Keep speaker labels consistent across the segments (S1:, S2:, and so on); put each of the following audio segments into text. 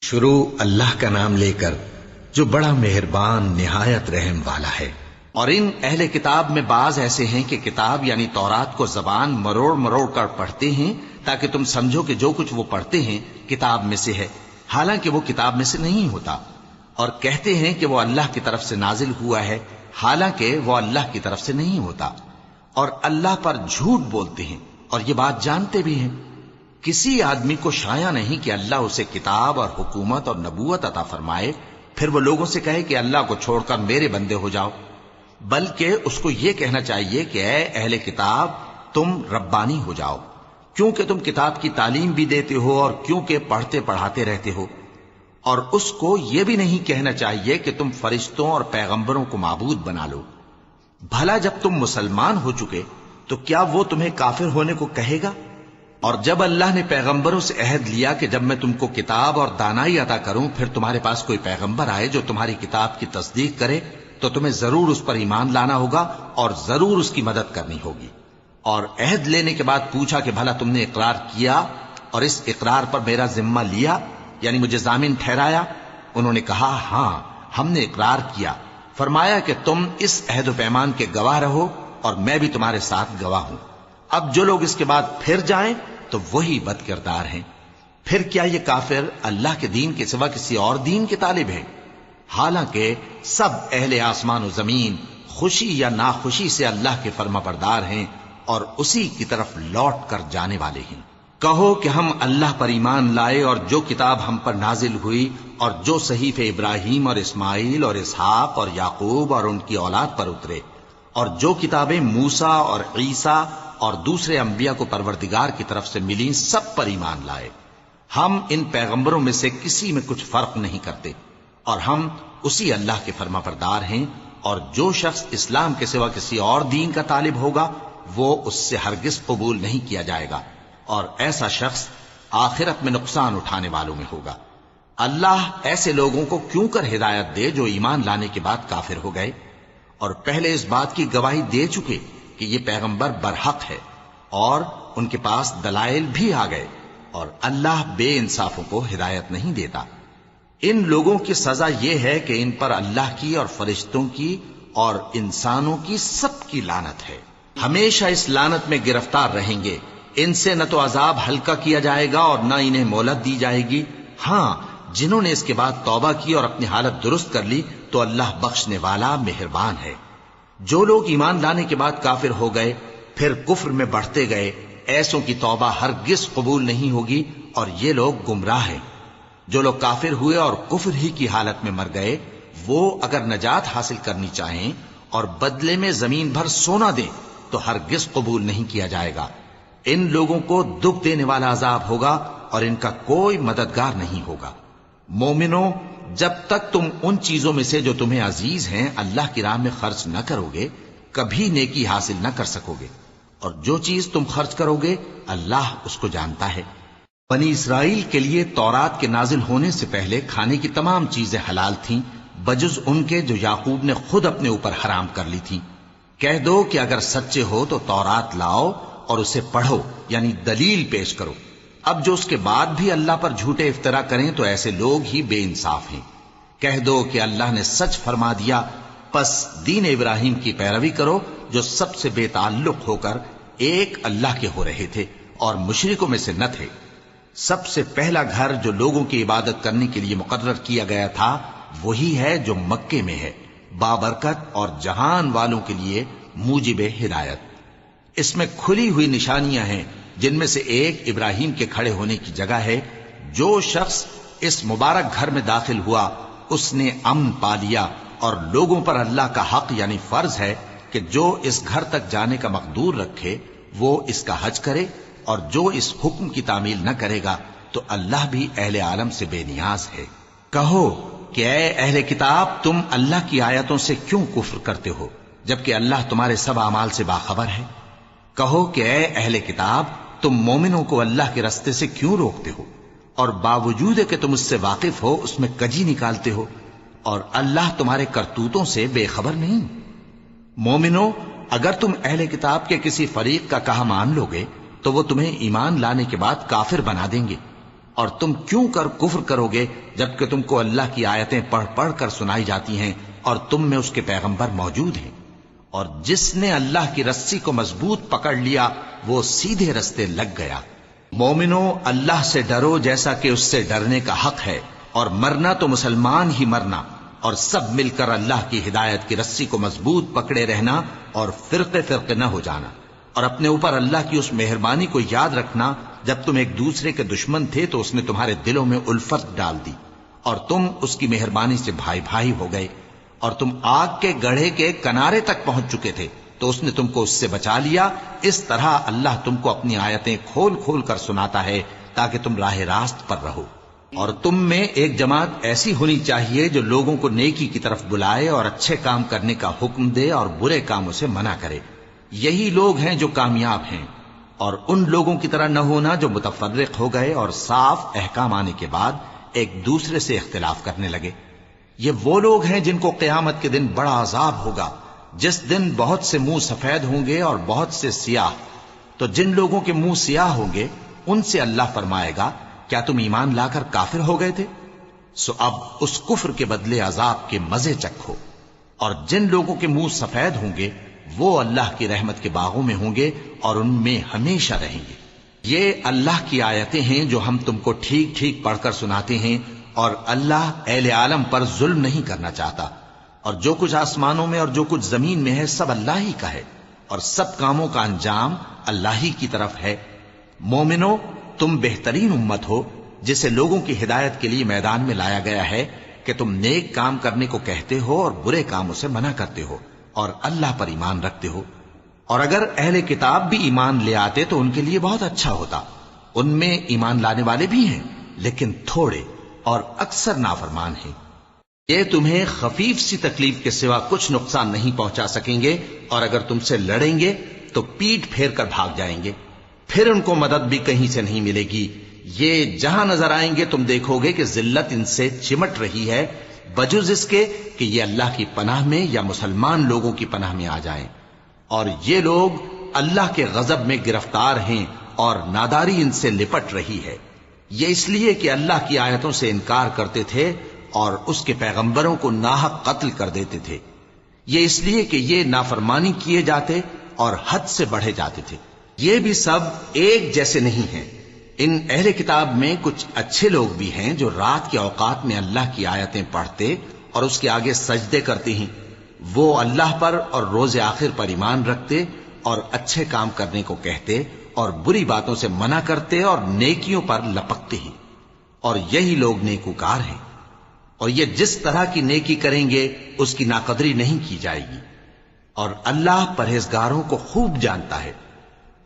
S1: شروع اللہ کا نام لے کر جو بڑا مہربان نہایت رحم والا ہے۔
S2: اور ان اہل کتاب میں بعض ایسے ہیں کہ کتاب یعنی تورات کو زبان مروڑ مروڑ کر پڑھتے ہیں تاکہ تم سمجھو کہ جو کچھ وہ پڑھتے ہیں کتاب میں سے ہے، حالانکہ وہ کتاب میں سے نہیں ہوتا، اور کہتے ہیں کہ وہ اللہ کی طرف سے نازل ہوا ہے، حالانکہ وہ اللہ کی طرف سے نہیں ہوتا، اور اللہ پر جھوٹ بولتے ہیں اور یہ بات جانتے بھی ہیں۔ کسی آدمی کو شایع نہیں کہ اللہ اسے کتاب اور حکومت اور نبوت عطا فرمائے، پھر وہ لوگوں سے کہے کہ اللہ کو چھوڑ کر میرے بندے ہو جاؤ، بلکہ اس کو یہ کہنا چاہیے کہ اے اہل کتاب تم ربانی ہو جاؤ، کیونکہ تم کتاب کی تعلیم بھی دیتے ہو اور کیونکہ پڑھتے پڑھاتے رہتے ہو۔ اور اس کو یہ بھی نہیں کہنا چاہیے کہ تم فرشتوں اور پیغمبروں کو معبود بنا لو۔ بھلا جب تم مسلمان ہو چکے تو کیا وہ تمہیں کافر ہونے کو کہے گا؟ اور جب اللہ نے پیغمبروں سے عہد لیا کہ جب میں تم کو کتاب اور دانائی عطا کروں پھر تمہارے پاس کوئی پیغمبر آئے جو تمہاری کتاب کی تصدیق کرے تو تمہیں ضرور اس پر ایمان لانا ہوگا اور ضرور اس کی مدد کرنی ہوگی۔ اور عہد لینے کے بعد پوچھا کہ بھلا تم نے اقرار کیا اور اس اقرار پر میرا ذمہ لیا، یعنی مجھے ضامن ٹھہرایا؟ انہوں نے کہا ہاں ہم نے اقرار کیا۔ فرمایا کہ تم اس عہد و پیمان کے گواہ رہو اور میں بھی تمہارے ساتھ گواہ ہوں۔ اب جو لوگ اس کے بعد پھر جائیں تو وہی بد کردار ہیں۔ پھر کیا یہ کافر اللہ کے دین کے سوا کسی اور دین کے طالب ہیں؟ حالانکہ سب اہل آسمان و زمین خوشی یا ناخوشی سے اللہ کے فرما بردار ہیں اور اسی کی طرف لوٹ کر جانے والے ہیں۔ کہو کہ ہم اللہ پر ایمان لائے اور جو کتاب ہم پر نازل ہوئی اور جو صحیفے ابراہیم اور اسماعیل اور اسحاق اور یعقوب اور ان کی اولاد پر اترے، اور جو کتابیں موسیٰ اور عیسیٰ اور دوسرے انبیاء کو پروردگار کی طرف سے ملیں سب پر ایمان لائے۔ ہم ان پیغمبروں میں سے کسی میں کچھ فرق نہیں کرتے، اور ہم اسی اللہ کے فرما بردار ہیں، اور جو شخص اسلام کے سوا کسی اور دین کا طالب ہوگا وہ اس سے ہرگز قبول نہیں کیا جائے گا، اور ایسا شخص آخرت میں نقصان اٹھانے والوں میں ہوگا۔ اللہ ایسے لوگوں کو کیوں کر ہدایت دے جو ایمان لانے کے بعد کافر ہو گئے اور پہلے اس بات کی گواہی دے چکے کہ یہ پیغمبر برحق ہے اور ان کے پاس دلائل بھی آ گئے، اور اللہ بے انصافوں کو ہدایت نہیں دیتا۔ ان لوگوں کی سزا یہ ہے کہ ان پر اللہ کی اور فرشتوں کی اور انسانوں کی سب کی لعنت ہے، ہمیشہ اس لعنت میں گرفتار رہیں گے۔ ان سے نہ تو عذاب ہلکا کیا جائے گا اور نہ انہیں مہلت دی جائے گی۔ ہاں جنہوں نے اس کے بعد توبہ کی اور اپنی حالت درست کر لی تو اللہ بخشنے والا مہربان ہے۔ جو لوگ ایمان لانے کے بعد کافر ہو گئے پھر کفر میں بڑھتے گئے، ایسوں کی توبہ ہرگز قبول نہیں ہوگی اور یہ لوگ گمراہ ہیں۔ جو لوگ کافر ہوئے اور کفر ہی کی حالت میں مر گئے وہ اگر نجات حاصل کرنی چاہیں اور بدلے میں زمین بھر سونا دیں تو ہرگز قبول نہیں کیا جائے گا۔ ان لوگوں کو دکھ دینے والا عذاب ہوگا اور ان کا کوئی مددگار نہیں ہوگا۔ مومنوں، جب تک تم ان چیزوں میں سے جو تمہیں عزیز ہیں اللہ کی راہ میں خرچ نہ کرو گے کبھی نیکی حاصل نہ کر سکو گے، اور جو چیز تم خرچ کرو گے اللہ اس کو جانتا ہے۔ بنی اسرائیل کے لیے تورات کے نازل ہونے سے پہلے کھانے کی تمام چیزیں حلال تھیں بجز ان کے جو یعقوب نے خود اپنے اوپر حرام کر لی تھیں۔ کہہ دو کہ اگر سچے ہو تو تورات لاؤ اور اسے پڑھو، یعنی دلیل پیش کرو۔ اب جو اس کے بعد بھی اللہ پر جھوٹے افطرا کریں تو ایسے لوگ ہی بے انصاف ہیں۔ کہہ دو کہ اللہ نے سچ فرما دیا، پس دین ابراہیم کی پیروی کرو جو سب سے بے تعلق ہو کر ایک اللہ کے ہو رہے تھے اور مشرکوں میں سے نہ تھے۔ سب سے پہلا گھر جو لوگوں کی عبادت کرنے کے لیے مقرر کیا گیا تھا وہی ہے جو مکے میں ہے، بابرکت اور جہان والوں کے لیے موجب ہدایت۔ اس میں کھلی ہوئی نشانیاں ہیں جن میں سے ایک ابراہیم کے کھڑے ہونے کی جگہ ہے۔ جو شخص اس مبارک گھر میں داخل ہوا اس نے امن پا لیا، اور لوگوں پر اللہ کا حق یعنی فرض ہے کہ جو اس گھر تک جانے کا مقدور رکھے وہ اس کا حج کرے، اور جو اس حکم کی تعمیل نہ کرے گا تو اللہ بھی اہل عالم سے بے نیاز ہے۔ کہو کہ اے اہل کتاب تم اللہ کی آیتوں سے کیوں کفر کرتے ہو جبکہ اللہ تمہارے سب اعمال سے باخبر ہے؟ کہو کہ اے اہل کتاب تم مومنوں کو اللہ کے رستے سے کیوں روکتے ہو اور باوجود کہ تم اس سے واقف ہو اس میں کجی نکالتے ہو، اور اللہ تمہارے کرتوتوں سے بے خبر نہیں؟ مومنو، اگر تم اہل کتاب کے کسی فریق کا کہا مان لو گے تو وہ تمہیں ایمان لانے کے بعد کافر بنا دیں گے، اور تم کیوں کر کفر کرو گے جبکہ تم کو اللہ کی آیتیں پڑھ پڑھ کر سنائی جاتی ہیں اور تم میں اس کے پیغمبر موجود ہیں؟ اور جس نے اللہ کی رسی کو مضبوط پکڑ لیا وہ سیدھے رستے لگ گیا۔ مومنو، اللہ سے ڈرو جیسا کہ اس سے ڈرنے کا حق ہے، اور مرنا تو مسلمان ہی مرنا، اور سب مل کر اللہ کی ہدایت کی رسی کو مضبوط پکڑے رہنا اور فرقے فرقے نہ ہو جانا، اور اپنے اوپر اللہ کی اس مہربانی کو یاد رکھنا جب تم ایک دوسرے کے دشمن تھے تو اس نے تمہارے دلوں میں الفت ڈال دی اور تم اس کی مہربانی سے بھائی بھائی ہو گئے، اور تم آگ کے گڑھے کے کنارے تک پہنچ چکے تھے تو اس نے تم کو اس سے بچا لیا۔ اس طرح اللہ تم کو اپنی آیتیں کھول کھول کر سناتا ہے تاکہ تم راہ راست پر رہو۔ اور تم میں ایک جماعت ایسی ہونی چاہیے جو لوگوں کو نیکی کی طرف بلائے اور اچھے کام کرنے کا حکم دے اور برے کاموں سے منع کرے۔ یہی لوگ ہیں جو کامیاب ہیں، اور ان لوگوں کی طرح نہ ہونا جو متفرق ہو گئے اور صاف احکام آنے کے بعد ایک دوسرے سے اختلاف کرنے لگے۔ یہ وہ لوگ ہیں جن کو قیامت کے دن بڑا عذاب ہوگا، جس دن بہت سے منہ سفید ہوں گے اور بہت سے سیاہ۔ تو جن لوگوں کے منہ سیاہ ہوں گے ان سے اللہ فرمائے گا، کیا تم ایمان لا کر کافر ہو گئے تھے؟ سو اب اس کفر کے بدلے عذاب کے مزے چکھو۔ اور جن لوگوں کے منہ سفید ہوں گے وہ اللہ کی رحمت کے باغوں میں ہوں گے اور ان میں ہمیشہ رہیں گے۔ یہ اللہ کی آیتیں ہیں جو ہم تم کو ٹھیک ٹھیک پڑھ کر سناتے ہیں، اور اللہ اہل عالم پر ظلم نہیں کرنا چاہتا، اور جو کچھ آسمانوں میں اور جو کچھ زمین میں ہے سب اللہ ہی کا ہے، اور سب کاموں کا انجام اللہ ہی کی طرف ہے۔ مومنو، تم بہترین امت ہو جسے لوگوں کی ہدایت کے لیے میدان میں لایا گیا ہے کہ تم نیک کام کرنے کو کہتے ہو اور برے کاموں سے منع کرتے ہو اور اللہ پر ایمان رکھتے ہو۔ اور اگر اہل کتاب بھی ایمان لے آتے تو ان کے لیے بہت اچھا ہوتا، ان میں ایمان لانے والے بھی ہیں لیکن تھوڑے اور اکثر نافرمان ہیں۔ یہ تمہیں خفیف سی تکلیف کے سوا کچھ نقصان نہیں پہنچا سکیں گے، اور اگر تم سے لڑیں گے تو پیٹ پھیر کر بھاگ جائیں گے، پھر ان کو مدد بھی کہیں سے نہیں ملے گی۔ یہ جہاں نظر آئیں گے تم دیکھو گے کہ ذلت ان سے چمٹ رہی ہے، بجز اس کے کہ یہ اللہ کی پناہ میں یا مسلمان لوگوں کی پناہ میں آ جائیں۔ اور یہ لوگ اللہ کے غضب میں گرفتار ہیں اور ناداری ان سے لپٹ رہی ہے۔ یہ اس لیے کہ اللہ کی آیتوں سے انکار کرتے تھے اور اس کے پیغمبروں کو ناحق قتل کر دیتے تھے۔ یہ اس لیے کہ یہ نافرمانی کیے جاتے اور حد سے بڑھے جاتے تھے۔ یہ بھی سب ایک جیسے نہیں ہیں۔ ان اہل کتاب میں کچھ اچھے لوگ بھی ہیں جو رات کے اوقات میں اللہ کی آیتیں پڑھتے اور اس کے آگے سجدے کرتے ہیں۔ وہ اللہ پر اور روز آخر پر ایمان رکھتے اور اچھے کام کرنے کو کہتے اور بری باتوں سے منع کرتے اور نیکیوں پر لپکتے ہیں، اور یہی لوگ نیکوکار ہیں۔ اور یہ جس طرح کی نیکی کریں گے اس کی ناقدری نہیں کی جائے گی، اور اللہ پرہیزگاروں کو خوب جانتا ہے۔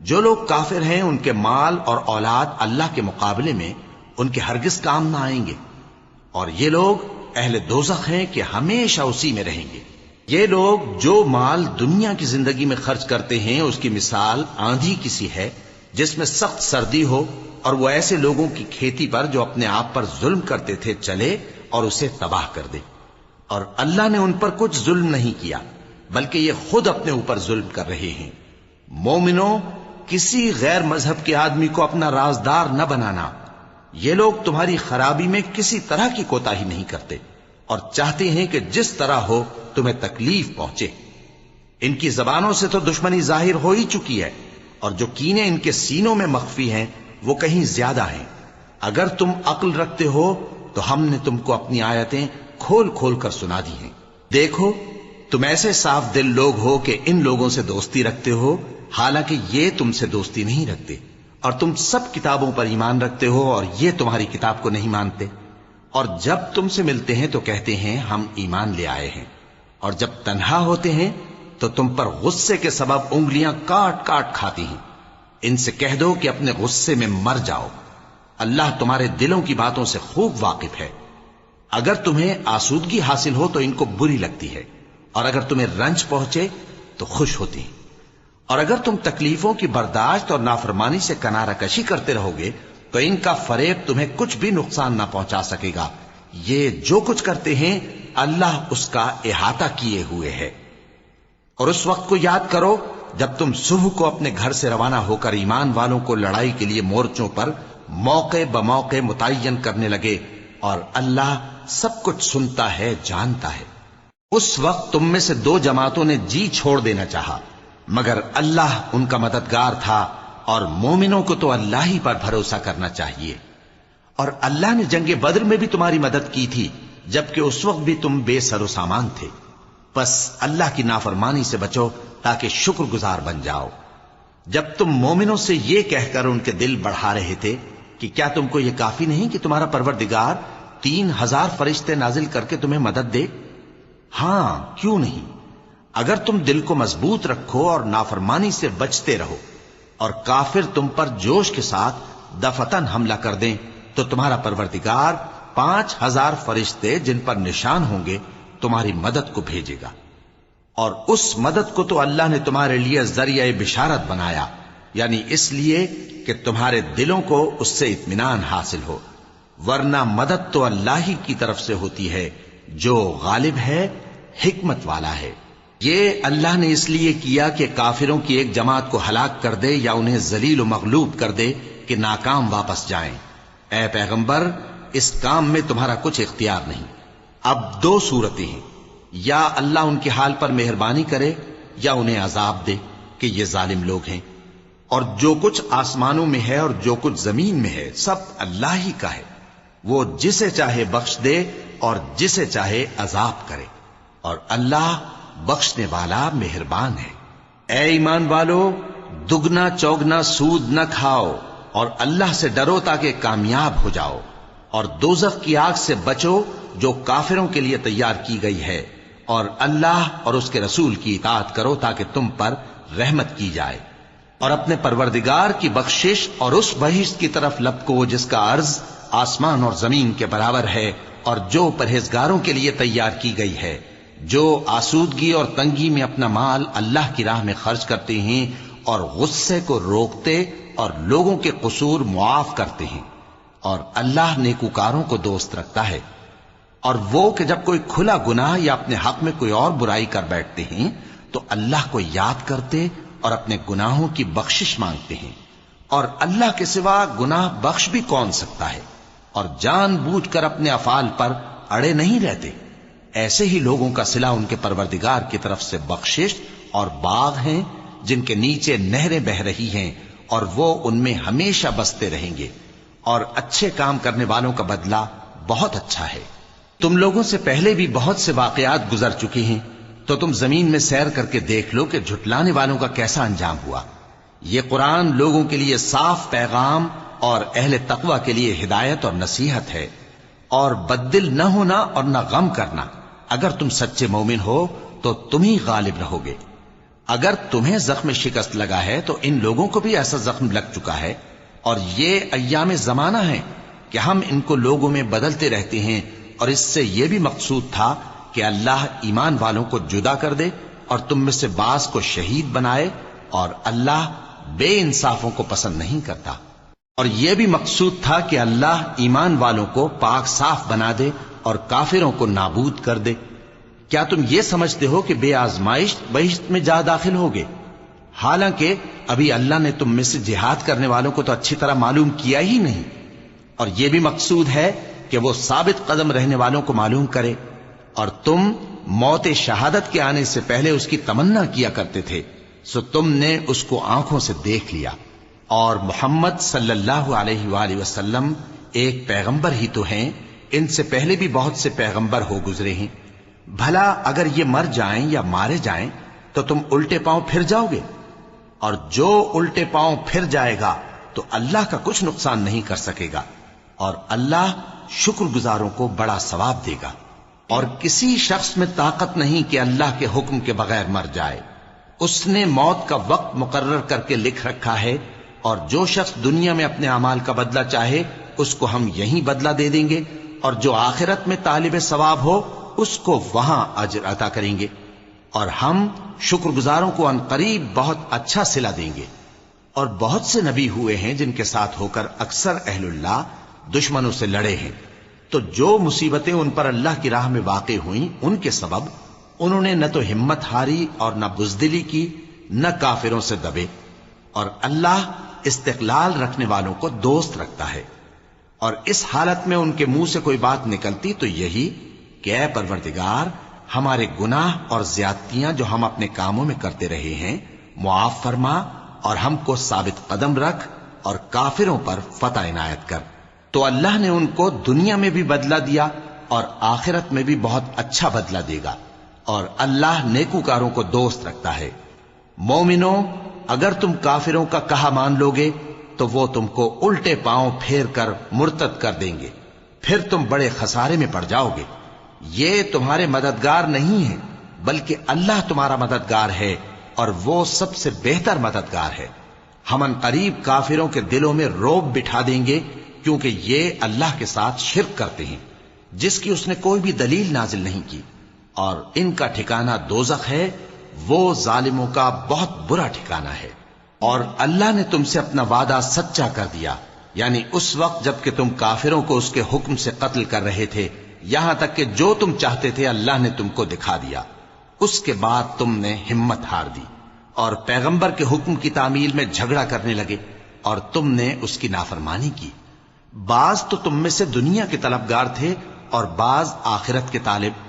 S2: جو لوگ کافر ہیں ان کے مال اور اولاد اللہ کے مقابلے میں ان کے ہرگز کام نہ آئیں گے، اور یہ لوگ اہل دوزخ ہیں کہ ہمیشہ اسی میں رہیں گے۔ یہ لوگ جو مال دنیا کی زندگی میں خرچ کرتے ہیں اس کی مثال آندھی کسی ہے جس میں سخت سردی ہو، اور وہ ایسے لوگوں کی کھیتی پر جو اپنے آپ پر ظلم کرتے تھے چلے اور اسے تباہ کر دے۔ اور اللہ نے ان پر کچھ ظلم نہیں کیا بلکہ یہ خود اپنے اوپر ظلم کر رہے ہیں۔ مومنو، کسی غیر مذہب کے آدمی کو اپنا رازدار نہ بنانا۔ یہ لوگ تمہاری خرابی میں کسی طرح کی کوتاہی نہیں کرتے اور چاہتے ہیں کہ جس طرح ہو تمہیں تکلیف پہنچے۔ ان کی زبانوں سے تو دشمنی ظاہر ہو ہی چکی ہے، اور جو کینے ان کے سینوں میں مخفی ہیں وہ کہیں زیادہ ہیں۔ اگر تم عقل رکھتے ہو تو ہم نے تم کو اپنی آیتیں کھول کھول کر سنا دی ہیں۔ دیکھو، تم ایسے صاف دل لوگ ہو کہ ان لوگوں سے دوستی رکھتے ہو حالانکہ یہ تم سے دوستی نہیں رکھتے، اور تم سب کتابوں پر ایمان رکھتے ہو اور یہ تمہاری کتاب کو نہیں مانتے، اور جب تم سے ملتے ہیں تو کہتے ہیں ہم ایمان لے آئے ہیں، اور جب تنہا ہوتے ہیں تو تم پر غصے کے سبب انگلیاں کاٹ کاٹ کھاتی ہیں۔ ان سے کہہ دو کہ اپنے غصے میں مر جاؤ، اللہ تمہارے دلوں کی باتوں سے خوب واقف ہے۔ اگر تمہیں آسودگی حاصل ہو تو ان کو بری لگتی ہے، اور اگر تمہیں رنج پہنچے تو خوش ہوتی ہیں۔ اور اگر تم تکلیفوں کی برداشت اور نافرمانی سے کنارہ کشی کرتے رہو گے تو ان کا فریب تمہیں کچھ بھی نقصان نہ پہنچا سکے گا۔ یہ جو کچھ کرتے ہیں اللہ اس کا احاطہ کیے ہوئے ہے۔ اور اس وقت کو یاد کرو جب تم صبح کو اپنے گھر سے روانہ ہو کر ایمان والوں کو لڑائی کے لیے مورچوں پر موقع بموقع متعین کرنے لگے، اور اللہ سب کچھ سنتا ہے، جانتا ہے۔ اس وقت تم میں سے دو جماعتوں نے جی چھوڑ دینا چاہا، مگر اللہ ان کا مددگار تھا، اور مومنوں کو تو اللہ ہی پر بھروسہ کرنا چاہیے۔ اور اللہ نے جنگ بدر میں بھی تمہاری مدد کی تھی، جبکہ اس وقت بھی تم بے سر و سامان تھے۔ بس اللہ کی نافرمانی سے بچو تاکہ شکر گزار بن جاؤ۔ جب تم مومنوں سے یہ کہہ کر ان کے دل بڑھا رہے تھے کہ کیا تم کو یہ کافی نہیں کہ تمہارا پروردگار 3000 فرشتے نازل کر کے تمہیں مدد دے؟ ہاں، کیوں نہیں؟ اگر تم دل کو مضبوط رکھو اور نافرمانی سے بچتے رہو، اور کافر تم پر جوش کے ساتھ دفتن حملہ کر دیں، تو تمہارا پروردگار 5000 فرشتے جن پر نشان ہوں گے تمہاری مدد کو بھیجے گا۔ اور اس مدد کو تو اللہ نے تمہارے لیے ذریعہ بشارت بنایا، یعنی اس لیے کہ تمہارے دلوں کو اس سے اطمینان حاصل ہو، ورنہ مدد تو اللہ ہی کی طرف سے ہوتی ہے جو غالب ہے، حکمت والا ہے۔ یہ اللہ نے اس لیے کیا کہ کافروں کی ایک جماعت کو ہلاک کر دے یا انہیں ذلیل و مغلوب کر دے کہ ناکام واپس جائیں۔ اے پیغمبر، اس کام میں تمہارا کچھ اختیار نہیں۔ اب دو صورتیں ہیں، یا اللہ ان کے حال پر مہربانی کرے یا انہیں عذاب دے کہ یہ ظالم لوگ ہیں۔ اور جو کچھ آسمانوں میں ہے اور جو کچھ زمین میں ہے سب اللہ ہی کا ہے، وہ جسے چاہے بخش دے اور جسے چاہے عذاب کرے، اور اللہ بخشنے والا مہربان ہے۔ اے ایمان والو، دگنا چوگنا سود نہ کھاؤ، اور اللہ سے ڈرو تاکہ کامیاب ہو جاؤ، اور دوزخ کی آگ سے بچو جو کافروں کے لیے تیار کی گئی ہے، اور اللہ اور اس کے رسول کی اطاعت کرو تاکہ تم پر رحمت کی جائے، اور اپنے پروردگار کی بخشش اور اس بہشت کی طرف لپکو جس کا عرض آسمان اور زمین کے برابر ہے، اور جو پرہیزگاروں کے لیے تیار کی گئی ہے، جو آسودگی اور تنگی میں اپنا مال اللہ کی راہ میں خرچ کرتے ہیں، اور غصے کو روکتے اور لوگوں کے قصور معاف کرتے ہیں، اور اللہ نیکوکاروں کو دوست رکھتا ہے۔ اور وہ کہ جب کوئی کھلا گناہ یا اپنے حق میں کوئی اور برائی کر بیٹھتے ہیں تو اللہ کو یاد کرتے اور اپنے گناہوں کی بخشش مانگتے ہیں، اور اللہ کے سوا گناہ بخش بھی کون سکتا ہے، اور جان بوجھ کر اپنے افعال پر اڑے نہیں رہتے۔ ایسے ہی لوگوں کا صلہ ان کے پروردگار کی طرف سے بخشش اور باغ ہیں جن کے نیچے نہریں بہ رہی ہیں، اور وہ ان میں ہمیشہ بستے رہیں گے، اور اچھے کام کرنے والوں کا بدلہ بہت اچھا ہے۔ تم لوگوں سے پہلے بھی بہت سے واقعات گزر چکے ہیں، تو تم زمین میں سیر کر کے دیکھ لو کہ جھٹلانے والوں کا کیسا انجام ہوا۔ یہ قرآن لوگوں کے لیے صاف پیغام اور اہل تقوی کے لیے ہدایت اور نصیحت ہے، اور بددل نہ ہونا اور نہ غم کرنا۔ اگر تم سچے مومن ہو تو تم ہی غالب رہو گے۔ اگر تمہیں زخم شکست لگا ہے تو ان لوگوں کو بھی ایسا زخم لگ چکا ہے، اور یہ ایام زمانہ ہے کہ ہم ان کو لوگوں میں بدلتے رہتے ہیں، اور اس سے یہ بھی مقصود تھا کہ اللہ ایمان والوں کو جدا کر دے اور تم میں سے بعض کو شہید بنائے، اور اللہ بے انصافوں کو پسند نہیں کرتا۔ اور یہ بھی مقصود تھا کہ اللہ ایمان والوں کو پاک صاف بنا دے اور کافروں کو نابود کر دے۔ کیا تم یہ سمجھتے ہو کہ بے آزمائش بہشت میں جا داخل ہوگے؟ حالانکہ ابھی اللہ نے تم میں سے جہاد کرنے والوں کو تو اچھی طرح معلوم کیا ہی نہیں، اور یہ بھی مقصود ہے کہ وہ ثابت قدم رہنے والوں کو معلوم کرے۔ اور تم موت شہادت کے آنے سے پہلے اس کی تمنا کیا کرتے تھے، سو تم نے اس کو آنکھوں سے دیکھ لیا۔ اور محمد صلی اللہ علیہ وآلہ وسلم ایک پیغمبر ہی تو ہیں، ان سے پہلے بھی بہت سے پیغمبر ہو گزرے ہیں۔ بھلا اگر یہ مر جائیں یا مارے جائیں تو تم الٹے پاؤں پھر جاؤ گے؟ اور جو الٹے پاؤں پھر جائے گا تو اللہ کا کچھ نقصان نہیں کر سکے گا، اور اللہ شکر گزاروں کو بڑا ثواب دے گا۔ اور کسی شخص میں طاقت نہیں کہ اللہ کے حکم کے بغیر مر جائے، اس نے موت کا وقت مقرر کر کے لکھ رکھا ہے، اور جو شخص دنیا میں اپنے اعمال کا بدلہ چاہے اس کو ہم یہیں بدلہ دے دیں گے، اور جو آخرت میں طالب ثواب ہو اس کو وہاں اجر عطا کریں گے، اور ہم شکر گزاروں کو عنقریب بہت اچھا صلہ دیں گے۔ اور بہت سے نبی ہوئے ہیں جن کے ساتھ ہو کر اکثر اہل اللہ دشمنوں سے لڑے ہیں، تو جو مصیبتیں ان پر اللہ کی راہ میں واقع ہوئیں ان کے سبب انہوں نے نہ تو ہمت ہاری اور نہ بزدلی کی، نہ کافروں سے دبے، اور اللہ استقلال رکھنے والوں کو دوست رکھتا ہے، اور اس حالت میں ان کے منہ سے کوئی بات نکلتی تو یہی کہ اے پروردگار، ہمارے گناہ اور زیادتیاں جو ہم اپنے کاموں میں کرتے رہے ہیں معاف فرما، اور ہم کو ثابت قدم رکھ، اور کافروں پر فتح عنایت کر۔ تو اللہ نے ان کو دنیا میں بھی بدلہ دیا اور آخرت میں بھی بہت اچھا بدلہ دے گا، اور اللہ نیکوکاروں کو دوست رکھتا ہے۔ مومنو، اگر تم کافروں کا کہا مان لوگے تو وہ تم کو الٹے پاؤں پھیر کر مرتد کر دیں گے، پھر تم بڑے خسارے میں پڑ جاؤ گے۔ یہ تمہارے مددگار نہیں ہیں، بلکہ اللہ تمہارا مددگار ہے، اور وہ سب سے بہتر مددگار ہے۔ ہم ان قریب کافروں کے دلوں میں رعب بٹھا دیں گے، کیونکہ یہ اللہ کے ساتھ شرک کرتے ہیں جس کی اس نے کوئی بھی دلیل نازل نہیں کی، اور ان کا ٹھکانہ دوزخ ہے، وہ ظالموں کا بہت برا ٹھکانہ ہے۔ اور اللہ نے تم سے اپنا وعدہ سچا کر دیا، یعنی اس وقت جب کہ تم کافروں کو اس کے حکم سے قتل کر رہے تھے، یہاں تک کہ جو تم چاہتے تھے اللہ نے تم کو دکھا دیا۔ اس کے بعد تم نے ہمت ہار دی اور پیغمبر کے حکم کی تعمیل میں جھگڑا کرنے لگے، اور تم نے اس کی نافرمانی کی۔ بعض تو تم میں سے دنیا کے طلبگار تھے اور بعض آخرت کے طالب۔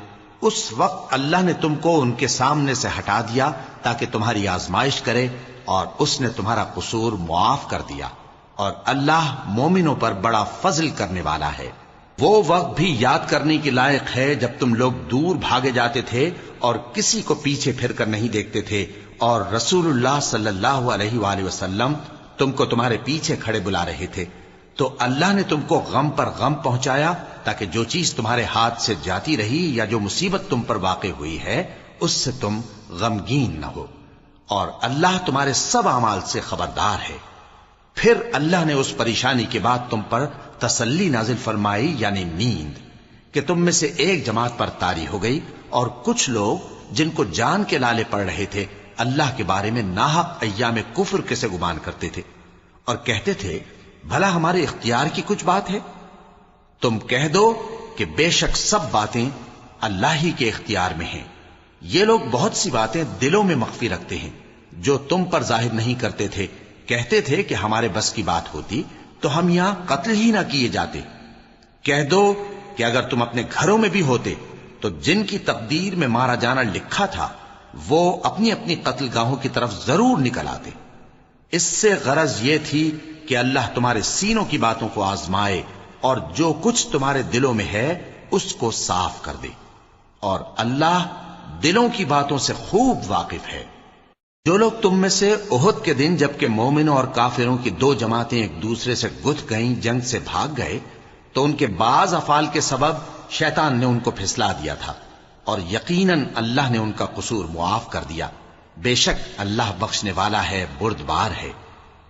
S2: اس وقت اللہ نے تم کو ان کے سامنے سے ہٹا دیا تاکہ تمہاری آزمائش کرے، اور اس نے تمہارا قصور معاف کر دیا، اور اللہ مومنوں پر بڑا فضل کرنے والا ہے۔ وہ وقت بھی یاد کرنے کے لائق ہے جب تم لوگ دور بھاگے جاتے تھے اور کسی کو پیچھے پھر کر نہیں دیکھتے تھے، اور رسول اللہ صلی اللہ علیہ وآلہ وسلم تم کو تمہارے پیچھے کھڑے بلا رہے تھے، تو اللہ نے تم کو غم پر غم پہنچایا تاکہ جو چیز تمہارے ہاتھ سے جاتی رہی یا جو مصیبت تم پر واقع ہوئی ہے اس سے تم غمگین نہ ہو، اور اللہ تمہارے سب اعمال سے خبردار ہے۔ پھر اللہ نے اس پریشانی کے بعد تم پر تسلی نازل فرمائی، یعنی نیند، کہ تم میں سے ایک جماعت پر طاری ہو گئی، اور کچھ لوگ جن کو جان کے لالے پڑ رہے تھے اللہ کے بارے میں ناحق ایام کفر کے سے گمان کرتے تھے، اور کہتے تھے بھلا ہمارے اختیار کی کچھ بات ہے؟ تم کہہ دو کہ بے شک سب باتیں اللہ ہی کے اختیار میں ہیں۔ یہ لوگ بہت سی باتیں دلوں میں مخفی رکھتے ہیں جو تم پر ظاہر نہیں کرتے تھے، کہتے تھے کہ ہمارے بس کی بات ہوتی تو ہم یہاں قتل ہی نہ کیے جاتے۔ کہہ دو کہ اگر تم اپنے گھروں میں بھی ہوتے تو جن کی تقدیر میں مارا جانا لکھا تھا وہ اپنی اپنی قتل گاہوں کی طرف ضرور نکل آتے۔ اس سے غرض یہ تھی کہ اللہ تمہارے سینوں کی باتوں کو آزمائے اور جو کچھ تمہارے دلوں میں ہے اس کو صاف کر دے، اور اللہ دلوں کی باتوں سے خوب واقف ہے۔ جو لوگ تم میں سے احد کے دن جبکہ مومنوں اور کافروں کی دو جماعتیں ایک دوسرے سے گتھ گئیں جنگ سے بھاگ گئے تو ان کے بعض افعال کے سبب شیطان نے ان کو پھسلا دیا تھا، اور یقیناً اللہ نے ان کا قصور معاف کر دیا۔ بے شک اللہ بخشنے والا ہے، بردبار ہے۔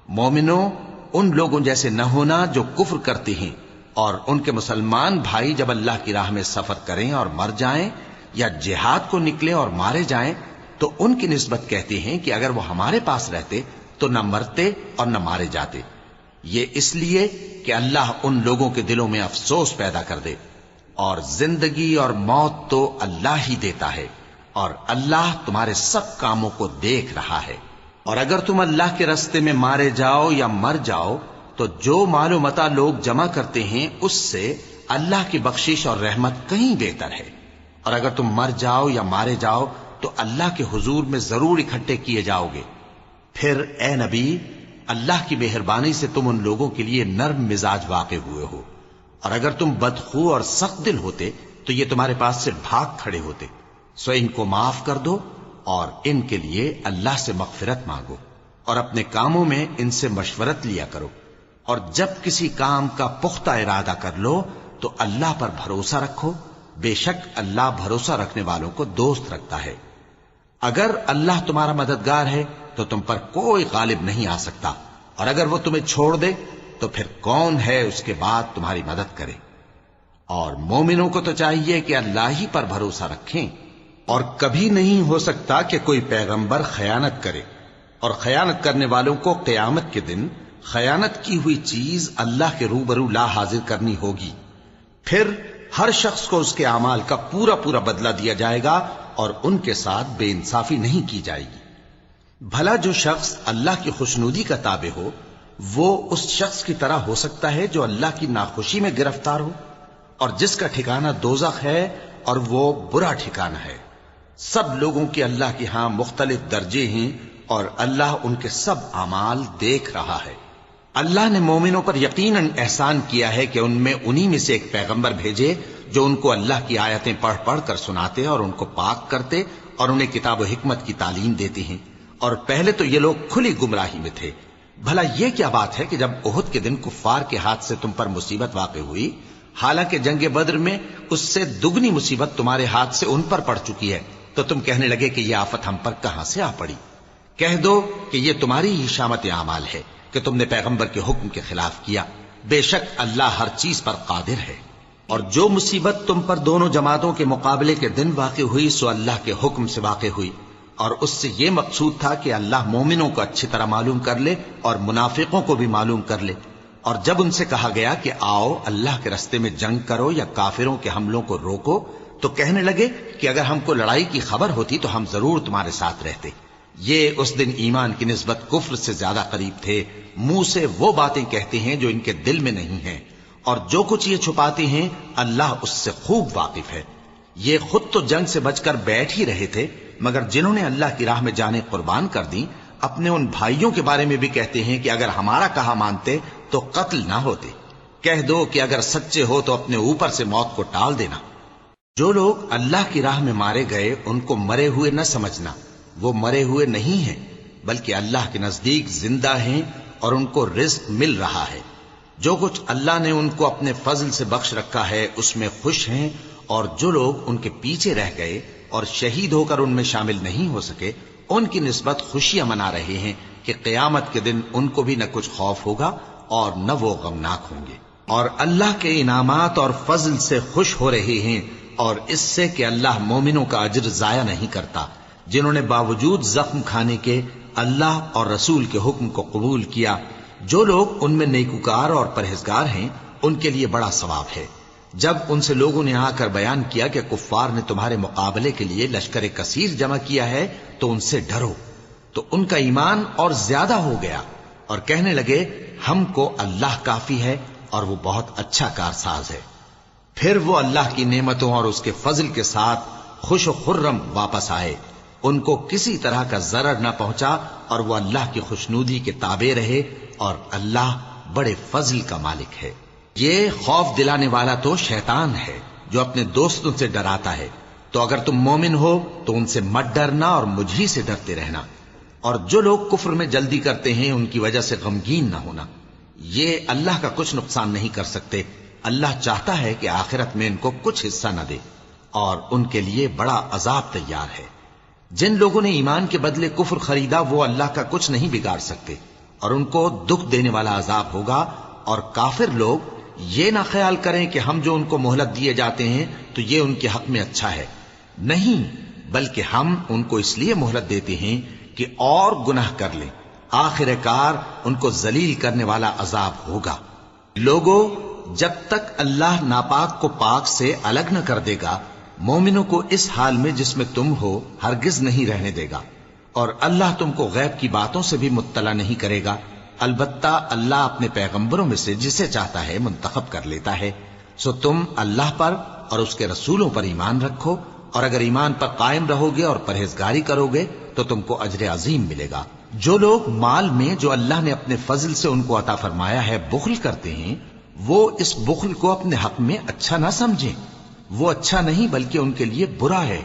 S2: مومنوں، ان لوگوں جیسے نہ ہونا جو کفر کرتے ہیں، اور ان کے مسلمان بھائی جب اللہ کی راہ میں سفر کریں اور مر جائیں یا جہاد کو نکلے اور مارے جائیں تو ان کی نسبت کہتے ہیں کہ اگر وہ ہمارے پاس رہتے تو نہ مرتے اور نہ مارے جاتے۔ یہ اس لیے کہ اللہ ان لوگوں کے دلوں میں افسوس پیدا کر دے، اور زندگی اور موت تو اللہ ہی دیتا ہے، اور اللہ تمہارے سب کاموں کو دیکھ رہا ہے۔ اور اگر تم اللہ کے راستے میں مارے جاؤ یا مر جاؤ تو جو مال و متاع لوگ جمع کرتے ہیں اس سے اللہ کی بخشش اور رحمت کہیں بہتر ہے، اور اگر تم مر جاؤ یا مارے جاؤ تو اللہ کے حضور میں ضرور اکٹھے کیے جاؤ گے۔ پھر اے نبی، اللہ کی مہربانی سے تم ان لوگوں کے لیے نرم مزاج واقع ہوئے ہو، اور اگر تم بدخو اور سخت دل ہوتے تو یہ تمہارے پاس سے بھاگ کھڑے ہوتے، سو ان کو معاف کر دو اور ان کے لیے اللہ سے مغفرت مانگو، اور اپنے کاموں میں ان سے مشورت لیا کرو، اور جب کسی کام کا پختہ ارادہ کر لو تو اللہ پر بھروسہ رکھو، بے شک اللہ بھروسہ رکھنے والوں کو دوست رکھتا ہے۔ اگر اللہ تمہارا مددگار ہے تو تم پر کوئی غالب نہیں آ سکتا، اور اگر وہ تمہیں چھوڑ دے تو پھر کون ہے اس کے بعد تمہاری مدد کرے۔ اور مومنوں کو تو چاہیے کہ اللہ ہی پر بھروسہ رکھیں، اور کبھی نہیں ہو سکتا کہ کوئی پیغمبر خیانت کرے، اور خیانت کرنے والوں کو قیامت کے دن خیانت کی ہوئی چیز اللہ کے روبرو لا حاضر کرنی ہوگی، پھر ہر شخص کو اس کے اعمال کا پورا پورا بدلہ دیا جائے گا، اور ان کے ساتھ بے انصافی نہیں کی جائے گی۔ بھلا جو شخص اللہ کی خوشنودی کا تابع ہو وہ اس شخص کی طرح ہو سکتا ہے جو اللہ کی ناخوشی میں گرفتار ہو اور جس کا ٹھکانہ دوزخ ہے اور وہ برا ٹھکانہ ہے۔ سب لوگوں کے اللہ کے ہاں مختلف درجے ہیں اور اللہ ان کے سب اعمال دیکھ رہا ہے۔ اللہ نے مومنوں پر یقیناً احسان کیا ہے کہ ان میں انہی میں سے ایک پیغمبر بھیجے جو ان کو اللہ کی آیتیں پڑھ پڑھ کر سناتے اور ان کو پاک کرتے اور انہیں کتاب و حکمت کی تعلیم دیتے ہیں، اور پہلے تو یہ لوگ کھلی گمراہی میں تھے۔ بھلا یہ کیا بات ہے کہ جب احد کے دن کفار کے ہاتھ سے تم پر مصیبت واقع ہوئی، حالانکہ جنگ بدر میں اس سے دگنی مصیبت تمہارے ہاتھ سے ان پر پڑ چکی ہے، تو تم کہنے لگے کہ یہ آفت ہم پر کہاں سے آ پڑی؟ کہہ دو کہ یہ تمہاری ہی شامت اعمال ہے کہ تم نے پیغمبر کے حکم کے خلاف کیا، بے شک اللہ ہر چیز پر قادر ہے۔ اور جو مصیبت تم پر دونوں جماعتوں کے مقابلے کے دن واقع ہوئی سو اللہ کے حکم سے واقع ہوئی، اور اس سے یہ مقصود تھا کہ اللہ مومنوں کو اچھی طرح معلوم کر لے اور منافقوں کو بھی معلوم کر لے۔ اور جب ان سے کہا گیا کہ آؤ اللہ کے رستے میں جنگ کرو یا کافروں کے حملوں کو روکو، تو کہنے لگے کہ اگر ہم کو لڑائی کی خبر ہوتی تو ہم ضرور تمہارے ساتھ رہتے۔ یہ اس دن ایمان کی نسبت کفر سے زیادہ قریب تھے، منہ سے وہ باتیں کہتے ہیں جو ان کے دل میں نہیں ہیں، اور جو کچھ یہ چھپاتے ہیں اللہ اس سے خوب واقف ہے۔ یہ خود تو جنگ سے بچ کر بیٹھ ہی رہے تھے، مگر جنہوں نے اللہ کی راہ میں جانیں قربان کر دیں اپنے ان بھائیوں کے بارے میں بھی کہتے ہیں کہ اگر ہمارا کہا مانتے تو قتل نہ ہوتے۔ کہہ دو کہ اگر سچے ہو تو اپنے اوپر سے موت کو ٹال دینا۔ جو لوگ اللہ کی راہ میں مارے گئے ان کو مرے ہوئے نہ سمجھنا، وہ مرے ہوئے نہیں ہیں بلکہ اللہ کے نزدیک زندہ ہیں اور ان کو رزق مل رہا ہے۔ جو کچھ اللہ نے ان کو اپنے فضل سے بخش رکھا ہے اس میں خوش ہیں، اور جو لوگ ان کے پیچھے رہ گئے اور شہید ہو کر ان میں شامل نہیں ہو سکے ان کی نسبت خوشیاں منا رہے ہیں کہ قیامت کے دن ان کو بھی نہ کچھ خوف ہوگا اور نہ وہ غمناک ہوں گے، اور اللہ کے انعامات اور فضل سے خوش ہو رہے ہیں، اور اس سے کہ اللہ مومنوں کا اجر ضائع نہیں کرتا جنہوں نے باوجود زخم کھانے کے اللہ اور رسول کے حکم کو قبول کیا۔ جو لوگ ان میں نیکوکار اور پرہیزگار ہیں ان کے لیے بڑا ثواب ہے۔ جب ان سے لوگوں نے آ کر بیان کیا کہ کفار نے تمہارے مقابلے کے لیے لشکر کثیر جمع کیا ہے تو ان سے ڈرو، تو ان کا ایمان اور زیادہ ہو گیا اور کہنے لگے ہم کو اللہ کافی ہے اور وہ بہت اچھا کارساز ہے۔ پھر وہ اللہ کی نعمتوں اور اس کے فضل کے ساتھ خوش و خرم واپس آئے، ان کو کسی طرح کا ضرر نہ پہنچا اور وہ اللہ کی خوشنودی کے تابع رہے، اور اللہ بڑے فضل کا مالک ہے۔ یہ خوف دلانے والا تو شیطان ہے جو اپنے دوستوں سے ڈراتا ہے، تو اگر تم مومن ہو تو ان سے مت ڈرنا اور مجھ ہی سے ڈرتے رہنا، اور جو لوگ کفر میں جلدی کرتے ہیں ان کی وجہ سے غمگین نہ ہونا، یہ اللہ کا کچھ نقصان نہیں کر سکتے۔ اللہ چاہتا ہے کہ آخرت میں ان کو کچھ حصہ نہ دے اور ان کے لیے بڑا عذاب تیار ہے۔ جن لوگوں نے ایمان کے بدلے کفر خریدا وہ اللہ کا کچھ نہیں بگاڑ سکتے، اور ان کو دکھ دینے والا عذاب ہوگا۔ اور کافر لوگ یہ نہ خیال کریں کہ ہم جو ان کو مہلت دیے جاتے ہیں تو یہ ان کے حق میں اچھا ہے، نہیں، بلکہ ہم ان کو اس لیے مہلت دیتے ہیں کہ اور گناہ کر لیں، آخر کار ان کو ذلیل کرنے والا عذاب ہوگا۔ لوگوں، جب تک اللہ ناپاک کو پاک سے الگ نہ کر دے گا مومنوں کو اس حال میں جس میں تم ہو ہرگز نہیں رہنے دے گا، اور اللہ تم کو غیب کی باتوں سے بھی مطلع نہیں کرے گا۔ البتہ اللہ اپنے پیغمبروں میں سے جسے چاہتا ہے منتخب کر لیتا ہے۔ سو تم اللہ پر اور اس کے رسولوں پر ایمان رکھو، اور اگر ایمان پر قائم رہو گے اور پرہیزگاری کرو گے تو تم کو اجر عظیم ملے گا۔ جو لوگ مال میں جو اللہ نے اپنے فضل سے ان کو عطا فرمایا ہے بخل کرتے ہیں، وہ اس بخل کو اپنے حق میں اچھا نہ سمجھیں، وہ اچھا نہیں بلکہ ان کے لیے برا ہے۔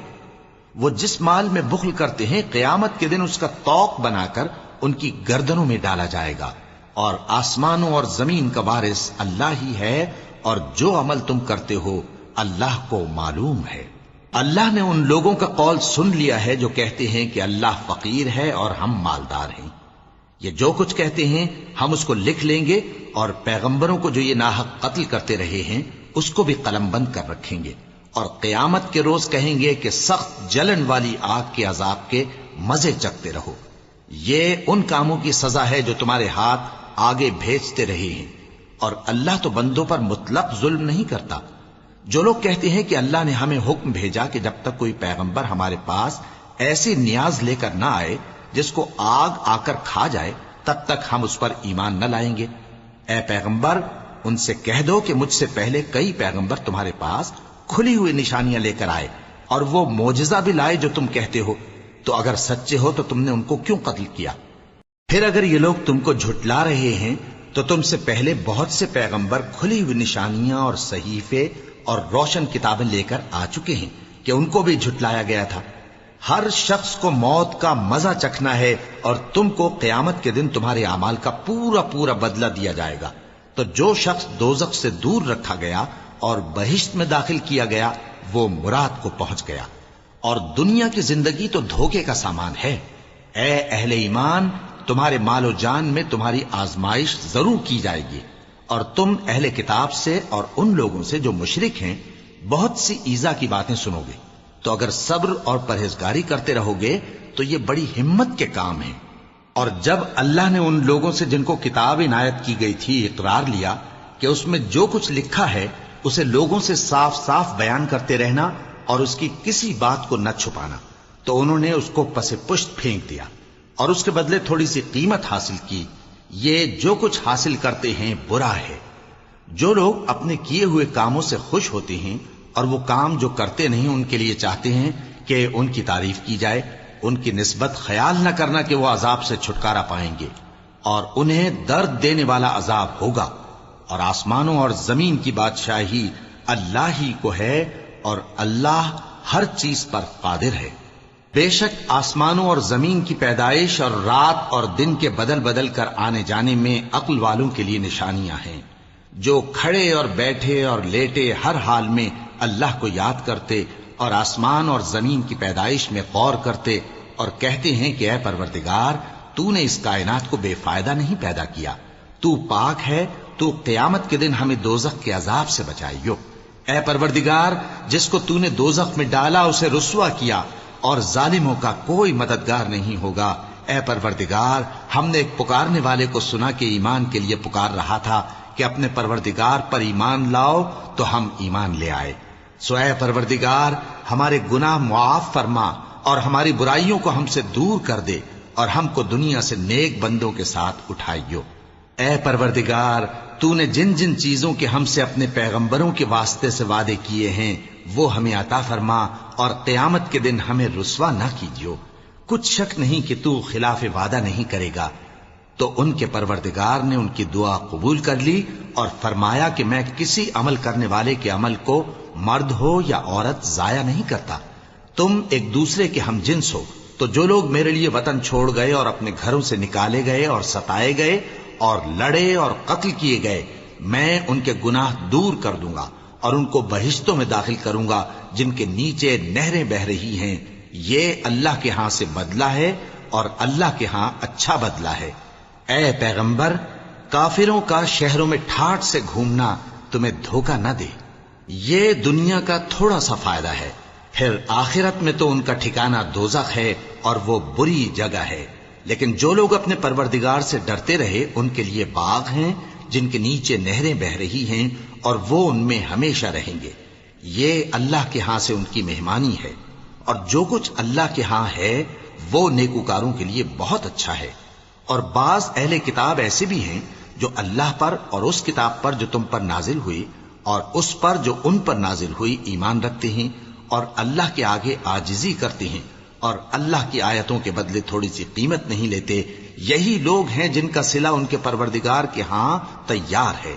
S2: وہ جس مال میں بخل کرتے ہیں قیامت کے دن اس کا طوق بنا کر ان کی گردنوں میں ڈالا جائے گا، اور آسمانوں اور زمین کا وارث اللہ ہی ہے، اور جو عمل تم کرتے ہو اللہ کو معلوم ہے۔ اللہ نے ان لوگوں کا قول سن لیا ہے جو کہتے ہیں کہ اللہ فقیر ہے اور ہم مالدار ہیں۔ یہ جو کچھ کہتے ہیں ہم اس کو لکھ لیں گے، اور پیغمبروں کو جو یہ ناحق قتل کرتے رہے ہیں اس کو بھی قلم بند کر رکھیں گے، اور قیامت کے روز کہیں گے کہ سخت جلن والی آگ کے عذاب کے مزے چکھتے رہو۔ یہ ان کاموں کی سزا ہے جو تمہارے ہاتھ آگے بھیجتے رہے ہیں، اور اللہ تو بندوں پر مطلق ظلم نہیں کرتا۔ جو لوگ کہتے ہیں کہ اللہ نے ہمیں حکم بھیجا کہ جب تک کوئی پیغمبر ہمارے پاس ایسی نیاز لے کر نہ آئے جس کو آگ آ کر کھا جائے تب تک ہم اس پر ایمان نہ لائیں گے۔ اے پیغمبر ان سے کہہ دو کہ مجھ سے پہلے کئی پیغمبر تمہارے پاس کھلی ہوئی نشانیاں لے کر آئے اور وہ معجزہ بھی لائے جو تم کہتے ہو، تو اگر سچے ہو تو تم نے ان کو کیوں قتل کیا؟ پھر اگر یہ لوگ تم کو جھٹلا رہے ہیں تو تم سے پہلے بہت سے پیغمبر کھلی ہوئی نشانیاں اور صحیفے اور روشن کتابیں لے کر آ چکے ہیں کہ ان کو بھی جھٹلایا گیا تھا۔ ہر شخص کو موت کا مزہ چکھنا ہے اور تم کو قیامت کے دن تمہارے اعمال کا پورا پورا بدلہ دیا جائے گا۔ تو جو شخص دوزخ سے دور رکھا گیا اور بہشت میں داخل کیا گیا وہ مراد کو پہنچ گیا، اور دنیا کی زندگی تو دھوکے کا سامان ہے۔ اے اہل ایمان تمہارے مال و جان میں تمہاری آزمائش ضرور کی جائے گی، اور تم اہل کتاب سے اور ان لوگوں سے جو مشرک ہیں بہت سی ایذا کی باتیں سنو گے، تو اگر صبر اور پرہیزگاری کرتے رہو گے تو یہ بڑی ہمت کے کام ہیں۔ اور جب اللہ نے ان لوگوں سے جن کو کتاب عنایت کی گئی تھی اقرار لیا کہ اس میں جو کچھ لکھا ہے اسے لوگوں سے صاف صاف بیان کرتے رہنا اور اس کی کسی بات کو نہ چھپانا، تو انہوں نے اس کو پس پشت پھینک دیا اور اس کے بدلے تھوڑی سی قیمت حاصل کی۔ یہ جو کچھ حاصل کرتے ہیں برا ہے۔ جو لوگ اپنے کیے ہوئے کاموں سے خوش ہوتے ہیں اور وہ کام جو کرتے نہیں ان کے لیے چاہتے ہیں کہ ان کی تعریف کی جائے، ان کی نسبت خیال نہ کرنا کہ وہ عذاب سے چھٹکارا پائیں گے، اور انہیں درد دینے والا عذاب ہوگا۔ اور آسمانوں اور زمین کی بادشاہی اللہ ہی کو ہے، اور اللہ ہر چیز پر قادر ہے۔ بے شک آسمانوں اور زمین کی پیدائش اور رات اور دن کے بدل بدل کر آنے جانے میں عقل والوں کے لیے نشانیاں ہیں، جو کھڑے اور بیٹھے اور لیٹے ہر حال میں اللہ کو یاد کرتے اور آسمان اور زمین کی پیدائش میں غور کرتے اور کہتے ہیں کہ اے پروردگار تو نے اس کائنات کو بے فائدہ نہیں پیدا کیا، تو پاک ہے، تو قیامت کے دن ہمیں دوزخ کے عذاب سے بچائیو۔ اے پروردگار جس کو تو نے دوزخ میں ڈالا اسے رسوا کیا، اور ظالموں کا کوئی مددگار نہیں ہوگا۔ اے پروردگار ہم نے ایک پکارنے والے کو سنا کہ ایمان کے لیے پکار رہا تھا کہ اپنے پروردگار پر ایمان لاؤ، تو ہم ایمان لے آئے۔ سو اے پروردگار ہمارے گناہ معاف فرما اور ہماری برائیوں کو ہم سے دور کر دے، اور ہم کو دنیا سے نیک بندوں کے ساتھ اٹھائیو۔ اے پروردگار تو نے جن جن چیزوں کے ہم سے اپنے پیغمبروں کے واسطے سے وعدے کیے ہیں وہ ہمیں عطا فرما، اور قیامت کے دن ہمیں رسوا نہ کیجیو۔ کچھ شک نہیں کہ تو خلاف وعدہ نہیں کرے گا۔ تو ان کے پروردگار نے ان کی دعا قبول کر لی اور فرمایا کہ میں کسی عمل کرنے والے کے عمل کو مرد ہو یا عورت ضائع نہیں کرتا۔ تم ایک دوسرے کے ہم جنس ہو، تو جو لوگ میرے لیے وطن چھوڑ گئے اور اپنے گھروں سے نکالے گئے اور ستائے گئے اور لڑے اور قتل کیے گئے، میں ان کے گناہ دور کر دوں گا اور ان کو بہشتوں میں داخل کروں گا جن کے نیچے نہریں بہ رہی ہیں۔ یہ اللہ کے ہاں سے بدلہ ہے اور اللہ کے ہاں اچھا بدلہ ہے۔ اے پیغمبر کافروں کا شہروں میں ٹھاٹ سے گھومنا تمہیں دھوکہ نہ دے، یہ دنیا کا تھوڑا سا فائدہ ہے، پھر آخرت میں تو ان کا ٹھکانہ دوزخ ہے اور وہ بری جگہ ہے۔ لیکن جو لوگ اپنے پروردگار سے ڈرتے رہے ان کے لیے باغ ہیں جن کے نیچے نہریں بہ رہی ہیں، اور وہ ان میں ہمیشہ رہیں گے۔ یہ اللہ کے ہاں سے ان کی مہمانی ہے، اور جو کچھ اللہ کے ہاں ہے وہ نیکوکاروں کے لیے بہت اچھا ہے۔ اور بعض اہل کتاب ایسے بھی ہیں جو اللہ پر اور اس کتاب پر جو تم پر نازل ہوئی اور اس پر جو ان پر نازل ہوئی ایمان رکھتے ہیں، اور اللہ کے آگے عاجزی کرتے ہیں، اور اللہ کی آیتوں کے بدلے تھوڑی سی قیمت نہیں لیتے۔ یہی لوگ ہیں جن کا صلہ ان کے پروردگار کے ہاں تیار ہے،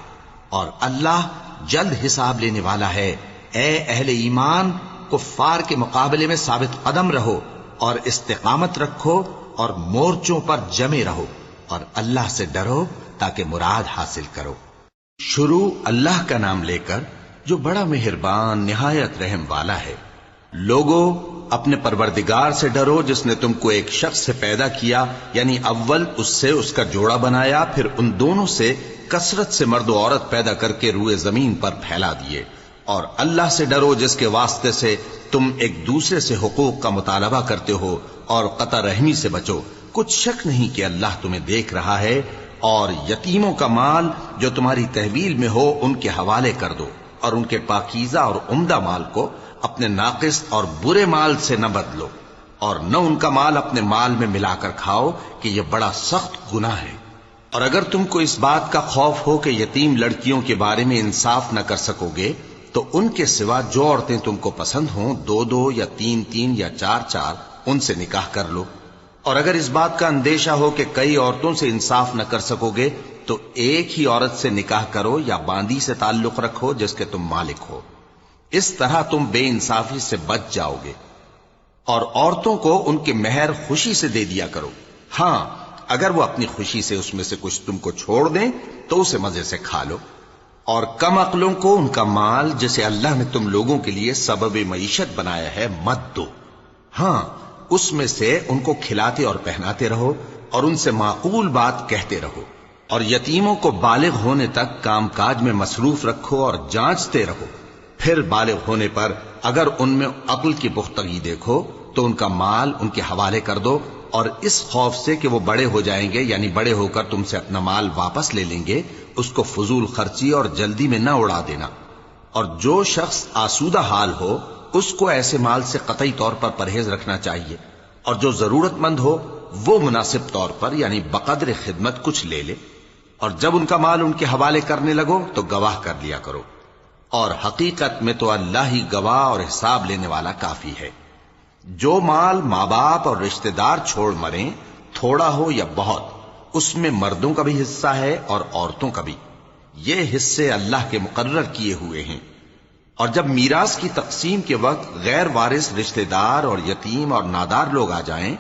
S2: اور اللہ جلد حساب لینے والا ہے۔ اے اہل ایمان کفار کے مقابلے میں ثابت قدم رہو اور استقامت رکھو اور مورچوں پر جمے رہو، اور اللہ سے ڈرو تاکہ مراد حاصل کرو۔ شروع اللہ کا نام لے کر جو بڑا مہربان نہایت رحم والا ہے۔ لوگو اپنے پروردگار سے ڈرو جس نے تم کو ایک شخص سے پیدا کیا، یعنی اول اس سے اس کا جوڑا بنایا، پھر ان دونوں سے کثرت سے مرد و عورت پیدا کر کے روئے زمین پر پھیلا دیے۔ اور اللہ سے ڈرو جس کے واسطے سے تم ایک دوسرے سے حقوق کا مطالبہ کرتے ہو، اور قطع رحمی سے بچو۔ کچھ شک نہیں کہ اللہ تمہیں دیکھ رہا ہے۔ اور یتیموں کا مال جو تمہاری تحویل میں ہو ان کے حوالے کر دو، اور ان کے پاکیزہ اور عمدہ مال کو اپنے ناقص اور برے مال سے نہ بدلو۔ اور نہ ان کا مال اپنے مال میں ملا کر کھاؤ کہ یہ بڑا سخت گناہ ہے۔ اور اگر تم کو اس بات کا خوف ہو کہ یتیم لڑکیوں کے بارے میں انصاف نہ کر سکو گے تو ان کے سوا جو عورتیں تم کو پسند ہوں 2 یا 3 یا 4 ان سے نکاح کر لو۔ اور اگر اس بات کا اندیشہ ہو کہ کئی عورتوں سے انصاف نہ کر سکو گے تو ایک ہی عورت سے نکاح کرو یا باندی سے تعلق رکھو جس کے تم مالک ہو، اس طرح تم بے انصافی سے بچ جاؤ گے۔ اور عورتوں کو ان کے مہر خوشی سے دے دیا کرو، ہاں اگر وہ اپنی خوشی سے اس میں سے کچھ تم کو چھوڑ دیں تو اسے مزے سے کھا لو۔ اور کم عقلوں کو ان کا مال جسے اللہ نے تم لوگوں کے لیے سبب معیشت بنایا ہے مت دو، ہاں اس میں سے ان کو کھلاتے اور پہناتے رہو اور ان سے معقول بات کہتے رہو۔ اور یتیموں کو بالغ ہونے تک کام کاج میں مصروف رکھو اور جانچتے رہو، پھر بالغ ہونے پر اگر ان میں عقل کی پختگی دیکھو تو ان کا مال ان کے حوالے کر دو، اور اس خوف سے کہ وہ بڑے ہو جائیں گے یعنی بڑے ہو کر تم سے اپنا مال واپس لے لیں گے اس کو فضول خرچی اور جلدی میں نہ اڑا دینا۔ اور جو شخص آسودہ حال ہو اس کو ایسے مال سے قطعی طور پر پرہیز رکھنا چاہیے، اور جو ضرورت مند ہو وہ مناسب طور پر یعنی بقدر خدمت کچھ لے لے۔ اور جب ان کا مال ان کے حوالے کرنے لگو تو گواہ کر لیا کرو، اور حقیقت میں تو اللہ ہی گواہ اور حساب لینے والا کافی ہے۔ جو مال ماں باپ اور رشتہ دار چھوڑ مریں، تھوڑا ہو یا بہت، اس میں مردوں کا بھی حصہ ہے اور عورتوں کا بھی، یہ حصے اللہ کے مقرر کیے ہوئے ہیں۔ اور جب میراث کی تقسیم کے وقت غیر وارث رشتہ دار اور یتیم اور نادار لوگ آ جائیں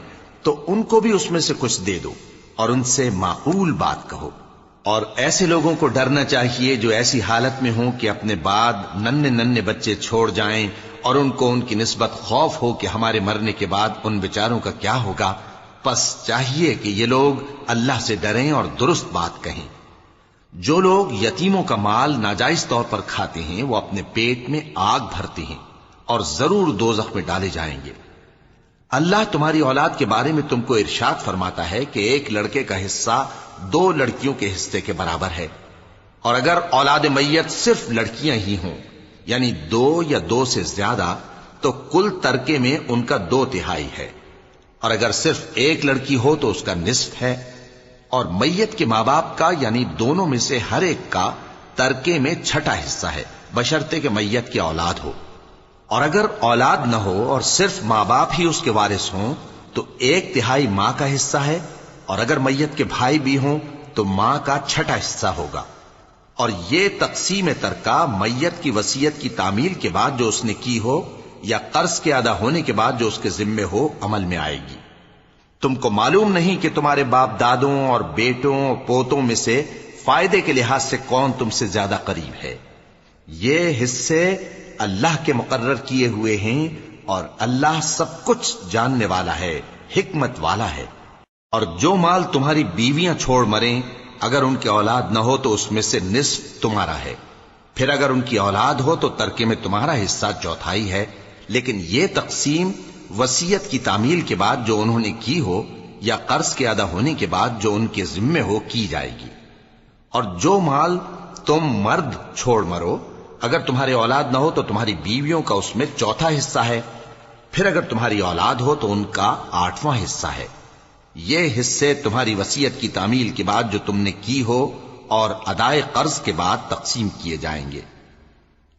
S2: تو ان کو بھی اس میں سے کچھ دے دو اور ان سے معقول بات کہو۔ اور ایسے لوگوں کو ڈرنا چاہیے جو ایسی حالت میں ہوں کہ اپنے بعد ننھے بچے چھوڑ جائیں اور ان کو ان کی نسبت خوف ہو کہ ہمارے مرنے کے بعد ان بیچاروں کا کیا ہوگا، پس چاہیے کہ یہ لوگ اللہ سے ڈریں اور درست بات کہیں۔ جو لوگ یتیموں کا مال ناجائز طور پر کھاتے ہیں وہ اپنے پیٹ میں آگ بھرتے ہیں اور ضرور دوزخ میں ڈالے جائیں گے۔ اللہ تمہاری اولاد کے بارے میں تم کو ارشاد فرماتا ہے کہ ایک لڑکے کا حصہ 2 لڑکیوں کے حصے کے برابر ہے، اور اگر اولاد میت صرف لڑکیاں ہی ہوں یعنی 2 یا 2 سے زیادہ تو کل ترکے میں ان کا 2/3 ہے، اور اگر صرف ایک لڑکی ہو تو اس کا نصف ہے، اور میت کے ماں باپ کا یعنی دونوں میں سے ہر ایک کا ترکے میں 6واں حصہ ہے بشرطے کہ میت کی اولاد ہو۔ اور اگر اولاد نہ ہو اور صرف ماں باپ ہی اس کے وارث ہوں تو 1/3 ماں کا حصہ ہے، اور اگر میت کے بھائی بھی ہوں تو ماں کا 6واں حصہ ہوگا۔ اور یہ تقسیم ترکہ میت کی وصیت کی تعمیل کے بعد جو اس نے کی ہو یا قرض کے ادا ہونے کے بعد جو اس کے ذمے ہو عمل میں آئے گی۔ تم کو معلوم نہیں کہ تمہارے باپ دادوں اور بیٹوں اور پوتوں میں سے فائدے کے لحاظ سے کون تم سے زیادہ قریب ہے۔ یہ حصے اللہ کے مقرر کیے ہوئے ہیں اور اللہ سب کچھ جاننے والا ہے، حکمت والا ہے۔ اور جو مال تمہاری بیویاں چھوڑ مریں اگر ان کی اولاد نہ ہو تو اس میں سے نصف تمہارا ہے، پھر اگر ان کی اولاد ہو تو ترکے میں تمہارا حصہ 1/4 ہے، لیکن یہ تقسیم وصیت کی تعمیل کے بعد جو انہوں نے کی ہو یا قرض کے ادا ہونے کے بعد جو ان کے ذمے ہو کی جائے گی۔ اور جو مال تم مرد چھوڑ مرو اگر تمہارے اولاد نہ ہو تو تمہاری بیویوں کا اس میں 1/4 حصہ ہے، پھر اگر تمہاری اولاد ہو تو ان کا 8واں حصہ ہے۔ یہ حصے تمہاری وصیت کی تعمیل کے بعد جو تم نے کی ہو اور ادائے قرض کے بعد تقسیم کیے جائیں گے۔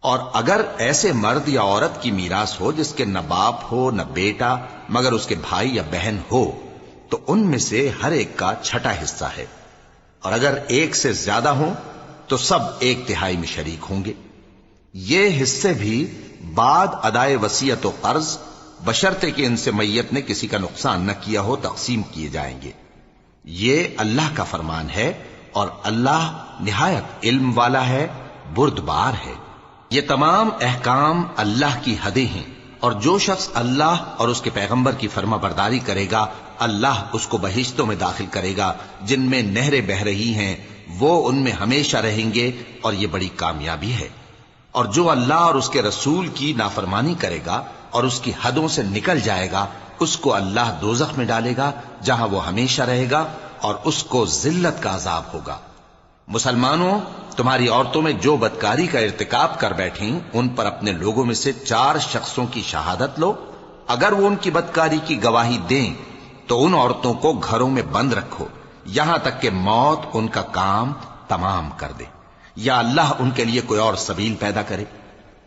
S2: اور اگر ایسے مرد یا عورت کی میراث ہو جس کے نہ باپ ہو نہ بیٹا مگر اس کے بھائی یا بہن ہو تو ان میں سے ہر ایک کا 6واں حصہ ہے، اور اگر ایک سے زیادہ ہوں تو سب 1/3 میں شریک ہوں گے۔ یہ حصے بھی بعد ادائے وصیت و قرض بشرطے کہ ان سے میت نے کسی کا نقصان نہ کیا ہو تقسیم کیے جائیں گے۔ یہ اللہ کا فرمان ہے اور اللہ نہایت علم والا ہے، بردبار ہے۔ یہ تمام احکام اللہ کی حدیں ہیں، اور جو شخص اللہ اور اس کے پیغمبر کی فرما برداری کرے گا اللہ اس کو بہشتوں میں داخل کرے گا جن میں نہریں بہ رہی ہیں، وہ ان میں ہمیشہ رہیں گے، اور یہ بڑی کامیابی ہے۔ اور جو اللہ اور اس کے رسول کی نافرمانی کرے گا اور اس کی حدوں سے نکل جائے گا اس کو اللہ دوزخ میں ڈالے گا جہاں وہ ہمیشہ رہے گا، اور اس کو ذلت کا عذاب ہوگا۔ مسلمانوں، تمہاری عورتوں میں جو بدکاری کا ارتکاب کر بیٹھیں ان پر اپنے لوگوں میں سے 4 شخصوں کی شہادت لو، اگر وہ ان کی بدکاری کی گواہی دیں تو ان عورتوں کو گھروں میں بند رکھو یہاں تک کہ موت ان کا کام تمام کر دے یا اللہ ان کے لیے کوئی اور سبیل پیدا کرے.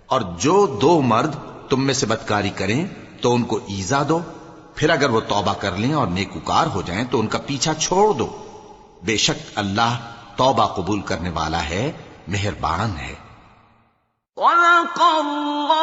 S2: اور جو دو مرد تم میں سے بدکاری کریں تو ان کو ایذا دو، پھر اگر وہ توبہ کر لیں اور نیکوکار ہو جائیں تو ان کا پیچھا چھوڑ دو. بے شک اللہ توبہ قبول کرنے والا ہے، مہربان ہے.
S3: صدق اللہ